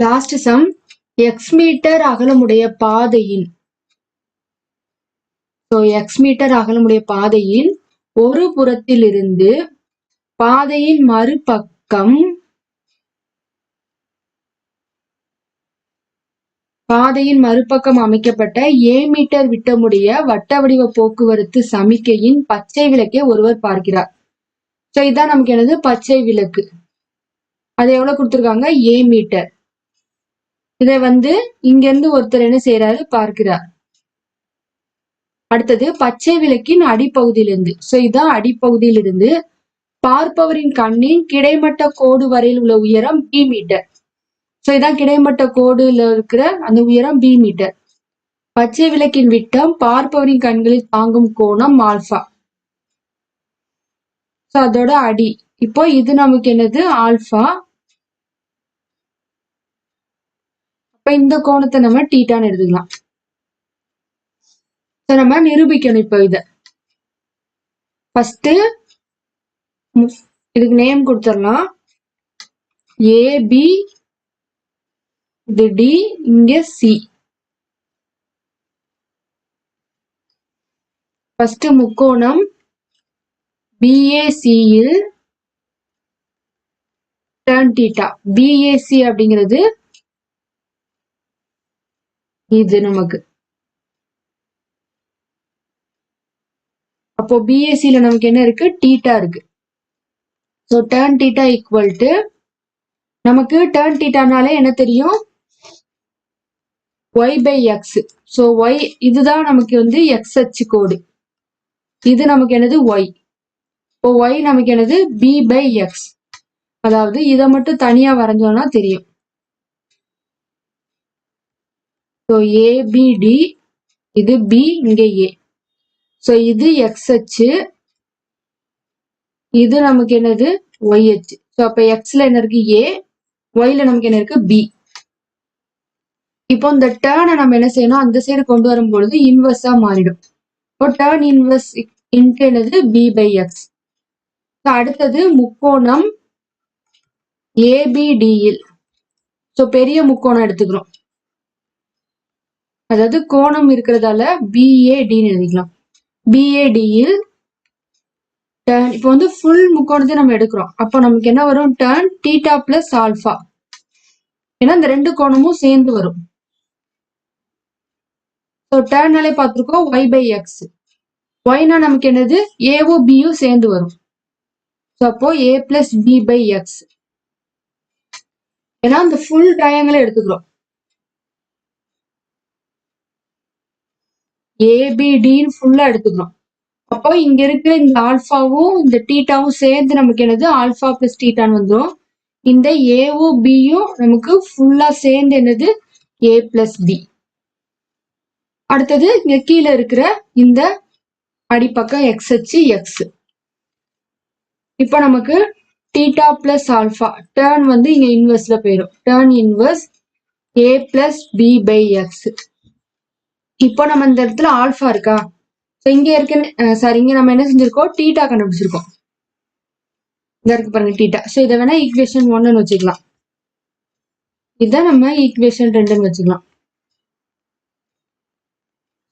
Last some X metre அகலமுடைய பாதையின் X metre அகலமுடைய பாதையின் ஒரு புறத்திலிருந்து பாதையின் மறுபக்கம் அமைக்கப்பட்ட ஏ மீட்டர் விட்டமுடைய வட்ட வடிவ போக்குவரத்து சமிக்கையின் பச்சை விளக்கை ஒருவர் பார்க்கிறார். சோ இதான் நமக்கு என்னது பச்சை விளக்கு. அது எவ்வளவு கொடுத்திருக்காங்க? ஏ மீட்டர். இதை இங்க இருந்து ஒருத்தர் என்ன செய்யறாரு? பார்க்கிறார். அடுத்தது பச்சை விளக்கின் அடிப்பகுதியிலிருந்து, சோ இதான் அடிப்பகுதியிலிருந்து பார்ப்பவரின் கண்ணின் கிடைமட்ட கோடு வரையில் உள்ள உயரம் பி மீட்டர். சோ இதான் கிடைமட்ட கோடுல இருக்கிற அந்த உயரம் பி மீட்டர். பச்சை விளக்கின் விட்டம் பார்ப்பவரின் கண்களில் தாங்கும் கோணம் ஆல்பா. சோ அதோட அடி. இப்போ இது நமக்கு என்னது? ஆல்பா. அப்ப இந்த கோணத்தை நம்ம டீட்டான்னு எடுத்துக்கலாம். நம்ம நிரூபிக்கணும். இப்போ இத ஃபர்ஸ்ட் இதுக்கு நேம் கொடுத்துடலாம். ஏபி, இது டி, இங்க சி. ஃபர்ஸ்ட் முக்கோணம் பிஏசியில் டர்ன் தீட்டா. பிஏசி அப்படிங்கிறது இது நமக்கு. அப்போ பிஏசில நமக்கு என்ன இருக்கு? தீட்டா இருக்கு. So tan theta equal to, நமக்கு டர்ன் தீட்டானாலே என்ன தெரியும்? Y by x. So y இதுதான் நமக்கு எக்ஸ் அச்சு கோடு. இது நமக்கு என்னது? ஒய். இப்போ ஒய் நமக்கு என்னது? B by x. அதாவது இதை மட்டும் தனியா வரைஞ்சோம்னா தெரியும். ஸோ ஏபிடி, இது பி, இங்க ஏ. ஸோ இது எக்ஸ் அச்சு, இது நமக்கு என்னது? ஒய் அச்சு. ஸோ அப்ப எக்ஸ்ல என்ன இருக்கு? ஏ. ஒய்ல நமக்கு என்ன இருக்கு? பி. இப்போ இந்த டேர்னை நம்ம என்ன செய்யணும்? அந்த சைடு கொண்டு வரும் பொழுது இன்வெர்ஸா மாறிடும். இப்போ டேர்ன் இன்வெர்ஸ் இன்ட்டு என்னது? B by x. அடுத்தது முக்கோணம் ஏபிடியில். ஸோ பெரிய முக்கோணம் எடுத்துக்கிறோம். அதாவது கோணம் இருக்கிறதால பிஏடின்னு எழுதிக்கலாம். பிஏடியில் டர்ன், இப்போ ஃபுல் முக்கோணத்தை நம்ம எடுக்கிறோம். அப்போ நமக்கு என்ன வரும்? Turn theta plus alpha. ஏன்னா இந்த ரெண்டு கோணமும் சேர்ந்து வரும். ஸோ டர்னாலே பார்த்துருக்கோம் ஒய் பை எக்ஸ். ஒய்னா நமக்கு என்னது? ஏவும் பியும் சேர்ந்து வரும். ஸோ அப்போ ஏ பிளஸ் பி பை எக்ஸ். ஏன்னா இந்த ஃபுல் ட்ரையாங்கிளை எடுத்துக்கிறோம். ஏபிடின்னு ஃபுல்லா எடுத்துக்கிறோம். அப்போ இங்க இருக்கிற இந்த ஆல்பாவும் இந்த தீட்டாவும் சேர்ந்து நமக்கு என்னது? ஆல்பா பிளஸ் தீட்டான்னு வந்துடும். இந்த ஏவும் பியும் நமக்கு ஃபுல்லா சேர்ந்து என்னது? ஏ பிளஸ் பி. அடுத்தது இங்க கீழே இருக்கிற இந்த அடிப்பக்கம் எக்ஸ் அச்சு எக்ஸ். இப்போ நமக்கு தீட்டா பிளஸ் ஆல்பா டர்ன் இங்க இன்வெர்ஸ்ல போயிடும். Tan inverse a plus b by x. இப்போ நம்ம இந்த இடத்துல ஆல்பா இருக்கா? இங்க இங்க நம்ம என்ன செஞ்சிருக்கோம்? தீட்டா கண்டுபிடிச்சிருக்கோம். இங்க இருக்கு பாருங்க தீட்டா. ஸோ இதை வேணா ஈக்குவேஷன் 1 வச்சுக்கலாம். இதான் நம்ம ஈக்குவேஷன் 2 வச்சுக்கலாம்.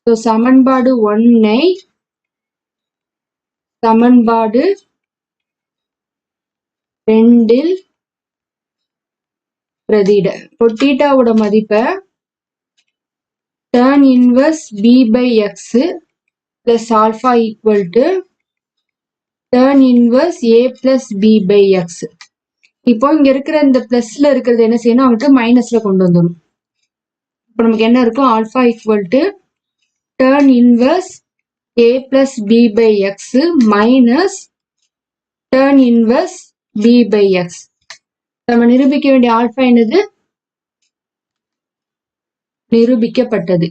ஸோ சமன்பாடு 1 சமன்பாடு 2 பிரதியிட. இப்போ தீட்டாவோட மதிப்பை tan inverse b by x plus alpha equal to tan inverse a plus b by x. இப்போ இங்க இருக்கிற இந்த பிளஸ்ல இருக்கிறது என்ன செய்யணும்? அவங்களுக்கு மைனஸ்ல கொண்டு வந்துடும். இப்போ நமக்கு என்ன இருக்கும்? Alpha equal to tan inverse a plus b by x minus tan inverse b by x. நம்ம நிரூபிக்க வேண்டிய ஆல்பா என்னது? நிரூபிக்கப்பட்டது.